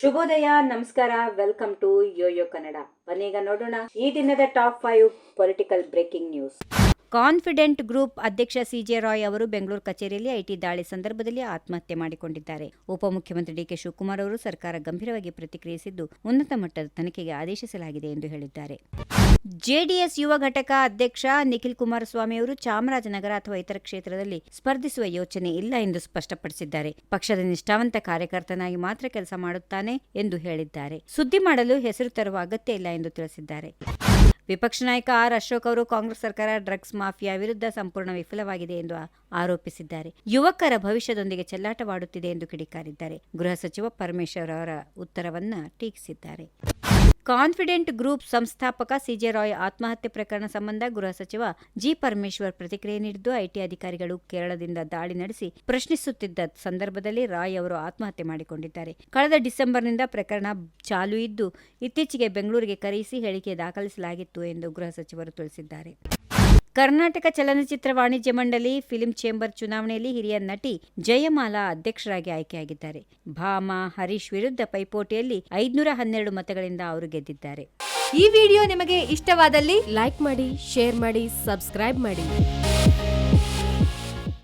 ಶುಭೋದಯ, ನಮಸ್ಕಾರ, welcome to Yoyo Kannada. ಬನ್ನೀಗ ನೋಡೋಣ ಈ ದಿನದ top 5 political breaking news. Confident group ಅಧ್ಯಕ್ಷ ಸಿಜೆ ರಾಯ್ ಅವರು ಬೆಂಗಳೂರು ಕಚೇರಿಯಲ್ಲಿ ಐಟಿ ದಾಳಿ ಸಂದರ್ಭದಲ್ಲಿ ಆತ್ಮಹತ್ಯೆ ಮಾಡಿಕೊಂಡಿದ್ದಾರೆ. ಉಪಮುಖ್ಯಮಂತ್ರಿ ಡಿಕೆ ಶಿವಕುಮಾರ್ ಅವರು ಸರ್ಕಾರ ಗಂಭೀರವಾಗಿ ಪ್ರತಿಕ್ರಿಯಿಸಿದ್ದು ಉನ್ನತ ಮಟ್ಟದ ತನಿಖೆಗೆ ಆದೇಶಿಸಲಾಗಿದೆ ಎಂದು ಹೇಳಿದ್ದಾರೆ. ಜೆಡಿಎಸ್ ಯುವ ಘಟಕ ಅಧ್ಯಕ್ಷ ನಿಖಿಲ್ ಕುಮಾರಸ್ವಾಮಿ ಅವರು ಚಾಮರಾಜನಗರ ಅಥವಾ ಇತರ ಕ್ಷೇತ್ರದಲ್ಲಿ ಸ್ಪರ್ಧಿಸುವ ಯೋಚನೆ ಇಲ್ಲ ಎಂದು ಸ್ಪಷ್ಟಪಡಿಸಿದ್ದಾರೆ. ಪಕ್ಷದ ನಿಷ್ಠಾವಂತ ಕಾರ್ಯಕರ್ತನಾಗಿ ಮಾತ್ರ ಕೆಲಸ ಮಾಡುತ್ತಾನೆ ಎಂದು ಹೇಳಿದ್ದಾರೆ. ಸುದ್ದಿ ಮಾಡಲು ಹೆಸರು ತರುವ ಅಗತ್ಯ ಇಲ್ಲ ಎಂದು ತಿಳಿಸಿದ್ದಾರೆ. ವಿಪಕ್ಷ ನಾಯಕ ಆರ್ ಅಶೋಕ್ ಅವರು ಕಾಂಗ್ರೆಸ್ ಸರ್ಕಾರ ಡ್ರಗ್ಸ್ ಮಾಫಿಯಾ ವಿರುದ್ಧ ಸಂಪೂರ್ಣ ವಿಫಲವಾಗಿದೆ ಎಂದು ಆರೋಪಿಸಿದ್ದಾರೆ. ಯುವಕರ ಭವಿಷ್ಯದೊಂದಿಗೆ ಚೆಲ್ಲಾಟವಾಡುತ್ತಿದೆ ಎಂದು ಕಿಡಿಕಾರಿದ್ದಾರೆ. ಗೃಹ ಸಚಿವ ಪರಮೇಶ್ವರ್ ಅವರ ಉತ್ತರವನ್ನ ಟೀಕಿಸಿದ್ದಾರೆ. ಕಾನ್ಫಿಡೆಂಟ್ ಗ್ರೂಪ್ ಸಂಸ್ಥಾಪಕ ಸಿಜೆ ರಾಯ್ ಆತ್ಮಹತ್ಯೆ ಪ್ರಕರಣ ಸಂಬಂಧ ಗೃಹ ಸಚಿವ ಜಿ ಪರಮೇಶ್ವರ್ ಪ್ರತಿಕ್ರಿಯೆ ನೀಡಿದ್ದು, ಐಟಿ ಅಧಿಕಾರಿಗಳು ಕೇರಳದಿಂದ ದಾಳಿ ನಡೆಸಿ ಪ್ರಶ್ನಿಸುತ್ತಿದ್ದ ಸಂದರ್ಭದಲ್ಲಿ ರಾಯ್ ಅವರು ಆತ್ಮಹತ್ಯೆ ಮಾಡಿಕೊಂಡಿದ್ದಾರೆ. ಕಳೆದ ಡಿಸೆಂಬರ್ನಿಂದ ಪ್ರಕರಣ ಚಾಲೂ ಇದ್ದು, ಇತ್ತೀಚೆಗೆ ಬೆಂಗಳೂರಿಗೆ ಕರೆಯಿಸಿ ಹೇಳಿಕೆ ದಾಖಲಿಸಲಾಗಿತ್ತು ಎಂದು ಗೃಹ ಸಚಿವರು ತಿಳಿಸಿದ್ದಾರೆ. ಕರ್ನಾಟಕ ಚಲನಚಿತ್ರ ವಾಣಿಜ್ಯ ಮಂಡಳಿ ಫಿಲ್ಮ್ ಚೇಂಬರ್ ಚುನಾವಣೆಯಲ್ಲಿ ಹಿರಿಯ ನಟಿ ಜಯಮಾಲಾ ಅಧ್ಯಕ್ಷರಾಗಿ ಆಯ್ಕೆಯಾಗಿದ್ದಾರೆ. ಭಾಮಾ ಹರೀಶ್ ವಿರುದ್ಧ ಪೈಪೋಟಿಯಲ್ಲಿ 512 ಮತಗಳಿಂದ ಅವರು ಗೆದ್ದಿದ್ದಾರೆ. ಈ ವಿಡಿಯೋ ನಿಮಗೆ ಇಷ್ಟವಾದಲ್ಲಿ ಲೈಕ್ ಮಾಡಿ, ಶೇರ್ ಮಾಡಿ, ಸಬ್ಸ್ಕ್ರೈಬ್ ಮಾಡಿ.